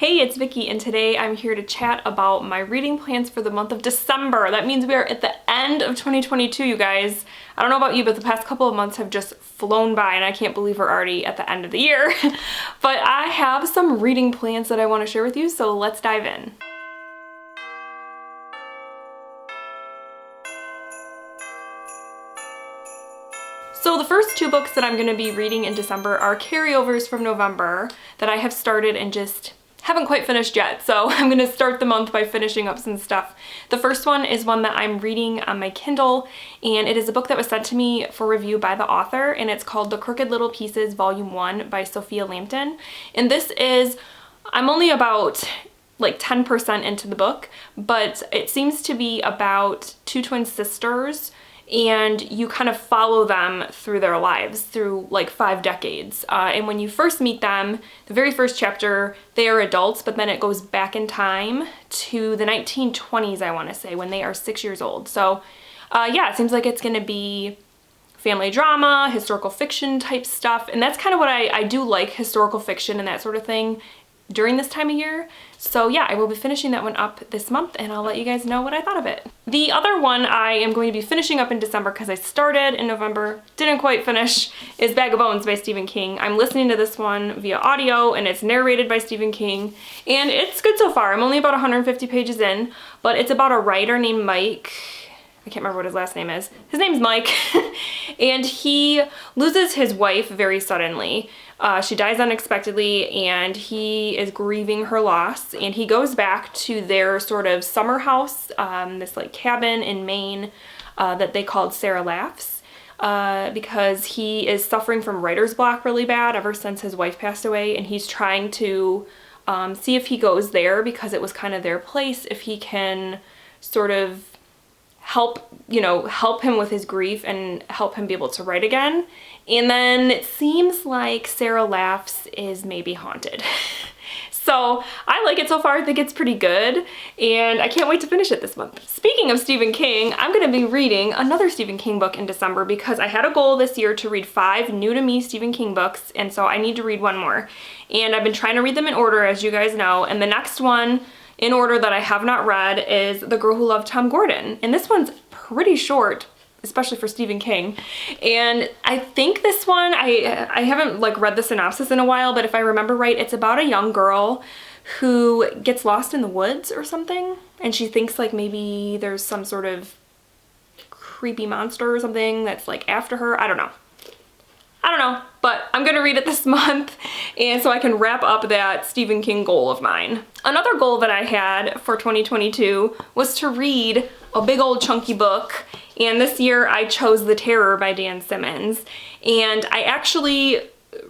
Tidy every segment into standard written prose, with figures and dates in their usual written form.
Hey, it's Vicky, and today I'm here to chat about my reading plans for the month of December. That means we are at the end of 2022, you guys. I don't know about you, but the past couple of months have just flown by, and I can't believe we're already at the end of the year. But I have some reading plans that I want to share with you, so let's dive in. So the first two books that I'm going to be reading in December are carryovers from November that I have started and just haven't quite finished yet, so I'm going to start the month by finishing up some stuff. The first one is one that I'm reading on my Kindle, and it is a book that was sent to me for review by the author, and it's called The Crooked Little Pieces Volume 1 by Sophia Lambton. And this is, I'm only about like 10% into the book, but it seems to be about two twin sisters, and you kind of follow them through their lives through like 5 decades. And when you first meet them, the very first chapter, they are adults, but then it goes back in time to the 1920s, I want to say, when they are 6 years old. So yeah, it seems like it's going to be family drama, historical fiction type stuff, and that's kind of what I do like, historical fiction and that sort of thing during this time of year. So yeah, I will be finishing that one up this month, and I'll let you guys know what I thought of it. The other one I am going to be finishing up in December because I started in November, didn't quite finish, is Bag of Bones by Stephen King. I'm listening to this one via audio, and it's narrated by Stephen King, and it's good so far. I'm only about 150 pages in, but it's about a writer named Mike. I can't remember what his last name is. His name's Mike, and he loses his wife very suddenly. She dies unexpectedly, and he is grieving her loss, and he goes back to their sort of summer house, this like cabin in Maine that they called Sarah Laughs, because he is suffering from writer's block really bad ever since his wife passed away, and he's trying to see if he goes there because it was kind of their place, if he can sort of help him with his grief and help him be able to write again. And then it seems like Sarah Laughs is maybe haunted. So I like it so far. I think it's pretty good, and I can't wait to finish it this month. Speaking of Stephen King, I'm going to be reading another Stephen King book in December because I had a goal this year to read 5 new to me Stephen King books, and so I need to read one more. And I've been trying to read them in order, as you guys know, and the next one in order that I have not read is The Girl Who Loved Tom Gordon. And this one's pretty short, especially for Stephen King. And I think this one, I haven't like read the synopsis in a while, but if I remember right, it's about a young girl who gets lost in the woods or something. And she thinks like maybe there's some sort of creepy monster or something that's like after her. I don't know, but I'm gonna read it this month, and so I can wrap up that Stephen King goal of mine. Another goal that I had for 2022 was to read a big old chunky book, and this year I chose The Terror by Dan Simmons. And I actually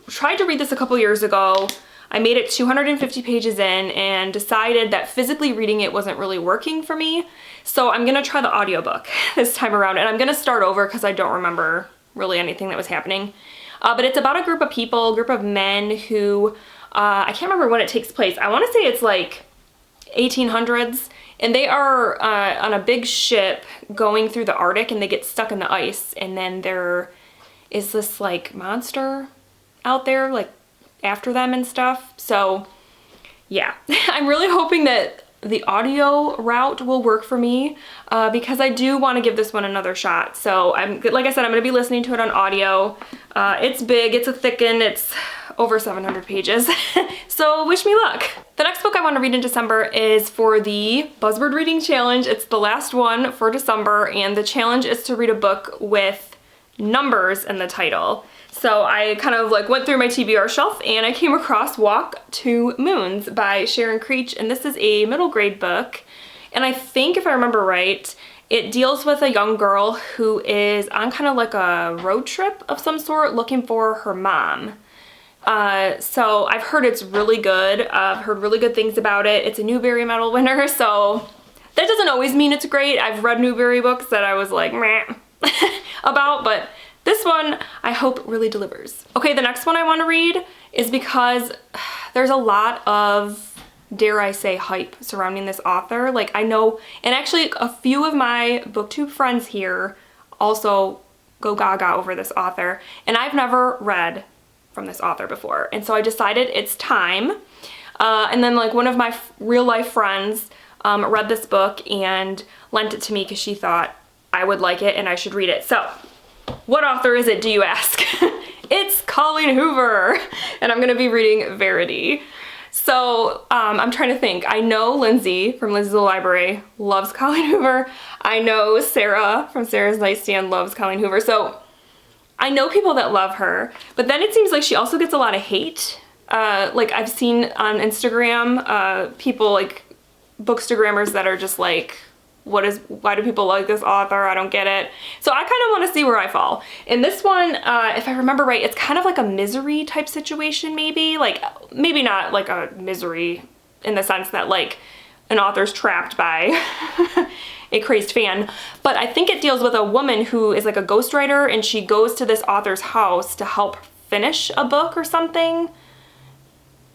tried to read this a couple years ago. I made it 250 pages in and decided that physically reading it wasn't really working for me, so I'm gonna try the audiobook this time around, and I'm gonna start over because I don't remember really anything that was happening. But it's about a group of people, a group of men who, I can't remember when it takes place. I want to say it's like 1800s, and they are on a big ship going through the Arctic, and they get stuck in the ice, and then there is this like monster out there like after them and stuff. So yeah, I'm really hoping that the audio route will work for me because I do want to give this one another shot. So like I said, I'm going to be listening to it on audio. It's big, it's a thick one, it's over 700 pages. So wish me luck. The next book I want to read in December is for the Buzzword Reading Challenge. It's the last one for December, and the challenge is to read a book with numbers in the title. So I kind of like went through my TBR shelf, and I came across Walk to Moons by Sharon Creech, and this is a middle grade book. And I think if I remember right, it deals with a young girl who is on kind of like a road trip of some sort looking for her mom. So I've heard it's really good. I've heard really good things about it. It's a Newbery Medal winner, so that doesn't always mean it's great. I've read Newbery books that I was like meh about, but this one I hope really delivers. Okay, the next one I want to read is because there's a lot of, dare I say, hype surrounding this author. Like I know, and actually a few of my booktube friends here also go gaga over this author, and I've never read from this author before, and so I decided it's time. And then like one of my real life friends read this book and lent it to me because she thought I would like it and I should read it. So what author is it, do you ask? It's Colleen Hoover, and I'm gonna be reading Verity. So I'm trying to think. I know Lindsay from Lindsay's Little Library loves Colleen Hoover. I know Sarah from Sarah's Nightstand loves Colleen Hoover. So I know people that love her, but then it seems like she also gets a lot of hate. Like I've seen on Instagram, people like bookstagrammers that are just like, why do people like this author? I don't get it. So I kind of want to see where I fall. In this one, if I remember right, it's kind of like a misery type situation maybe. Like, maybe not like a misery in the sense that like an author's trapped by a crazed fan. But I think it deals with a woman who is like a ghostwriter and she goes to this author's house to help finish a book or something.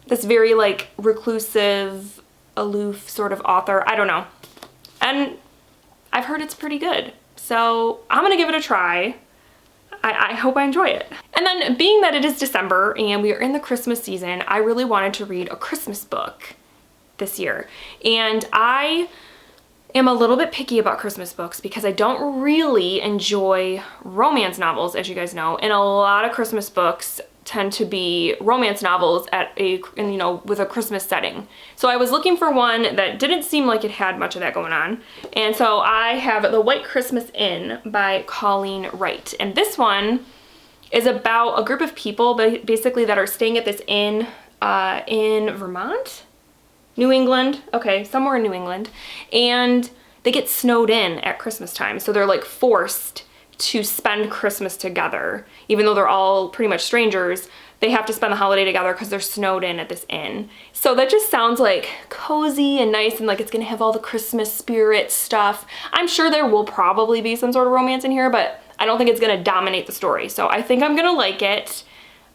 This very like reclusive, aloof sort of author. I don't know. And I've heard it's pretty good. So I'm gonna give it a try. I hope I enjoy it. And then being that it is December and we are in the Christmas season, I really wanted to read a Christmas book this year. And I am a little bit picky about Christmas books because I don't really enjoy romance novels, as you guys know. And a lot of Christmas books tend to be romance novels with a Christmas setting. So I was looking for one that didn't seem like it had much of that going on. And so I have The White Christmas Inn by Colleen Wright. And this one is about a group of people basically that are staying at this inn in Vermont? New England? Okay, somewhere in New England. And they get snowed in at Christmas time. So they're like forced to spend Christmas together. Even though they're all pretty much strangers, they have to spend the holiday together because they're snowed in at this inn. So that just sounds like cozy and nice and like it's gonna have all the Christmas spirit stuff. I'm sure there will probably be some sort of romance in here, but I don't think it's gonna dominate the story. So I think I'm gonna like it.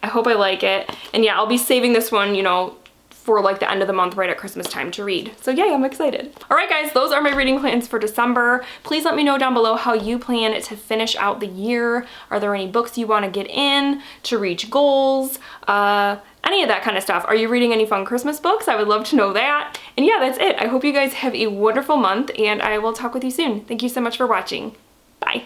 I hope I like it. And yeah, I'll be saving this one, for like the end of the month right at Christmas time to read. So yay, I'm excited. All right guys, those are my reading plans for December. Please let me know down below how you plan to finish out the year. Are there any books you want to get in to reach goals? Any of that kind of stuff. Are you reading any fun Christmas books? I would love to know that. And yeah, that's it. I hope you guys have a wonderful month and I will talk with you soon. Thank you so much for watching. Bye.